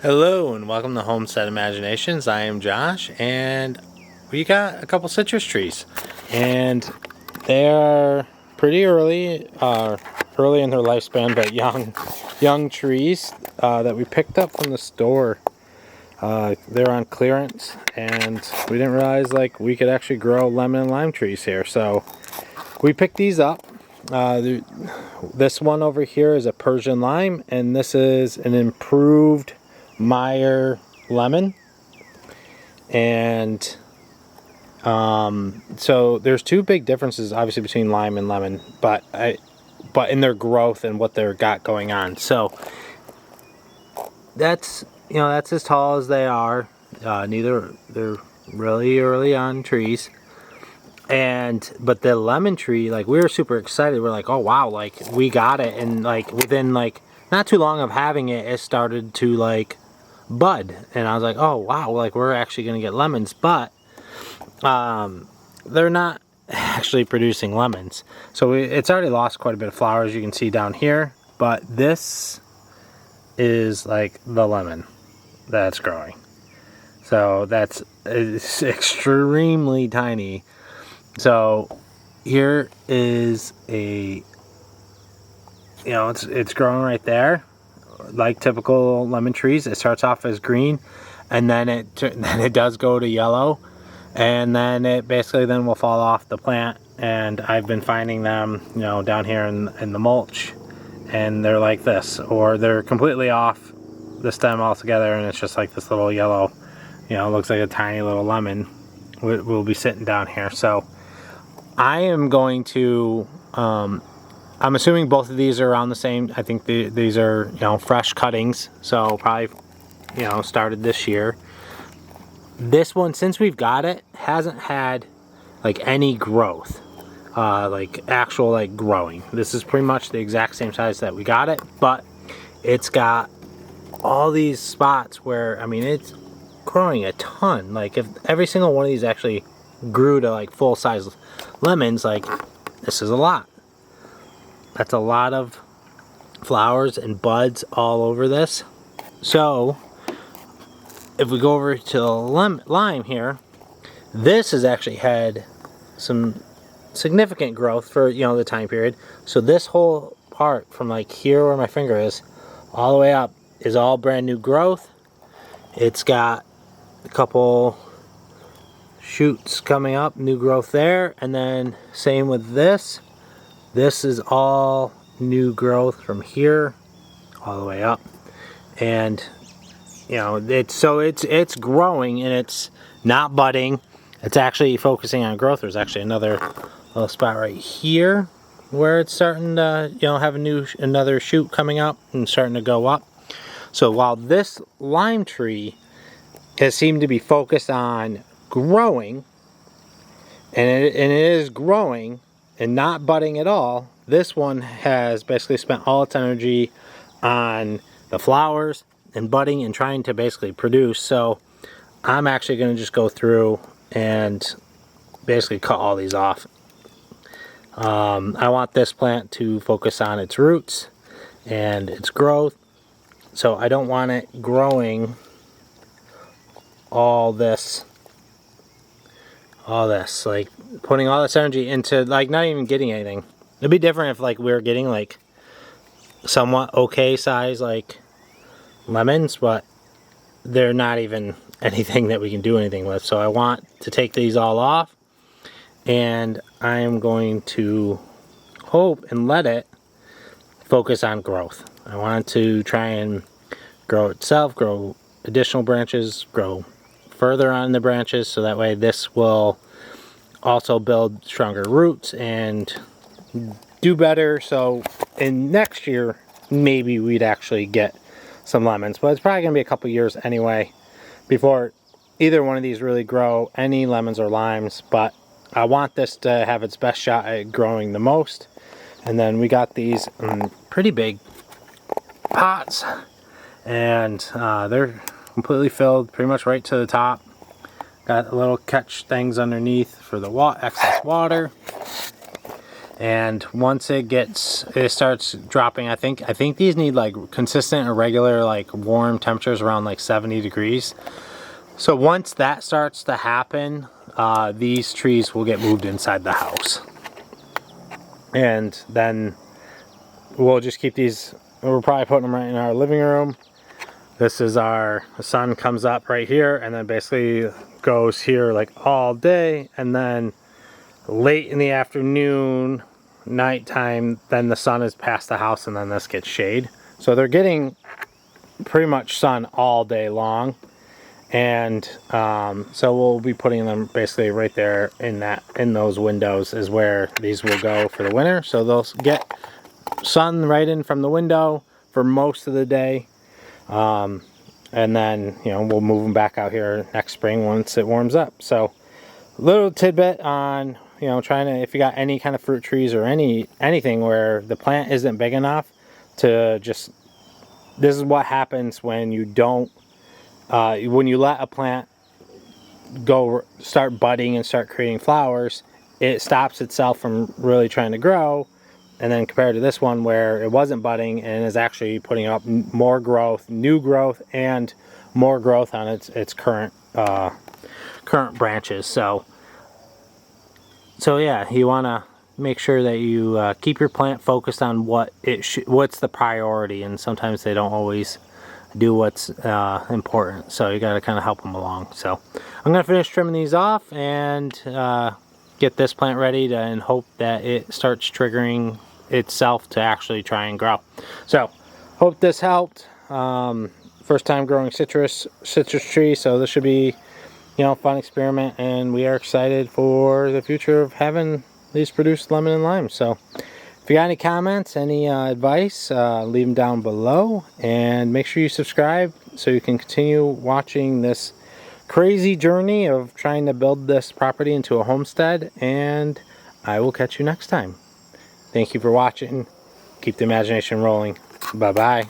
Hello and welcome to Homestead Imaginations. I am Josh, and we got a couple citrus trees, and they are pretty early in their lifespan, but young trees that we picked up from the store. They're on clearance, and we didn't realize we could actually grow lemon and lime trees here, so we picked these up. This one over here is a Persian lime, and this is an improved Meyer lemon. And so there's two big differences obviously between lime and lemon, but in their growth and what they've got going on. So that's as tall as they are. They're really early on trees. But the lemon tree, we were super excited. We're like, oh wow, we got it, and within not too long of having it, it started to bud, and I was like, oh wow, we're actually gonna get lemons. But they're not actually producing lemons, so it's already lost quite a bit of flowers, you can see down here. But this is the lemon that's growing, so it's extremely tiny. So here is it's growing right there, like typical lemon trees. It starts off as green, and then it does go to yellow, and then it basically then will fall off the plant. And I've been finding them, down here in the mulch, and they're like this, or they're completely off the stem altogether, and it's just like this little yellow, it looks like a tiny little lemon will be sitting down here. So I am going to, I'm assuming both of these are around the same. I think these are, fresh cuttings. So probably, started this year. This one, since we've got it, hasn't had any growth, actual growing. This is pretty much the exact same size that we got it, but it's got all these spots where, it's growing a ton. If every single one of these actually grew to full size lemons, this is a lot. That's a lot of flowers and buds all over this. So if we go over to the lime here, this has actually had some significant growth for the time period. So this whole part from here where my finger is all the way up is all brand new growth. It's got a couple shoots coming up, new growth there, and then same with this. This is all new growth from here all the way up, and it's growing, and it's not budding. It's actually focusing on growth. There's actually another little spot right here where it's starting to have another shoot coming up and starting to go up. So while this lime tree has seemed to be focused on growing, and it is growing and not budding at all, this one has basically spent all its energy on the flowers and budding and trying to basically produce. So I'm actually going to just go through and basically cut all these off. I want this plant to focus on its roots and its growth, so I don't want it growing all this, putting all this energy into not even getting anything. It'd be different if we were getting somewhat okay size lemons, but they're not even anything that we can do anything with. So I want to take these all off, and I am going to hope and let it focus on growth. I want it to try and grow itself, grow additional branches, grow further on the branches, so that way this will also build stronger roots and do better. So in next year maybe we'd actually get some lemons, but it's probably gonna be a couple years anyway before either one of these really grow any lemons or limes. But I want this to have its best shot at growing the most. And then we got these pretty big pots, and they're completely filled pretty much right to the top. Got little catch things underneath for the excess water. And once it starts dropping, I think these need like consistent or regular like warm temperatures around like 70 degrees. So once that starts to happen, these trees will get moved inside the house. And then we'll just keep these, we're probably putting them right in our living room. This is the sun comes up right here and then basically goes here like all day, and then late in the afternoon, nighttime, then the sun is past the house and then this gets shade. So they're getting pretty much sun all day long. And so we'll be putting them basically right there in those windows is where these will go for the winter. So they'll get sun right in from the window for most of the day. And then, you know, we'll move them back out here next spring once it warms up. So little tidbit on, you know, trying to, if you got any kind of fruit trees or anything where the plant isn't big enough to just, this is what happens when you don't, when you let a plant start budding and start creating flowers, it stops itself from really trying to grow. And then compared to this one where it wasn't budding and is actually putting up more growth, new growth, and more growth on its current branches. So yeah, you want to make sure that you keep your plant focused on what's the priority, and sometimes they don't always do what's important. So you got to kind of help them along. So I'm going to finish trimming these off and get this plant ready and hope that it starts triggering itself to actually try and grow. So hope this helped. First time growing citrus tree, so this should be, you know, fun experiment, and we are excited for the future of having these produce lemon and lime. So if you got any comments, any advice, leave them down below, and make sure you subscribe so you can continue watching this crazy journey of trying to build this property into a homestead, and I will catch you next time. Thank you for watching. Keep the imagination rolling. Bye-bye.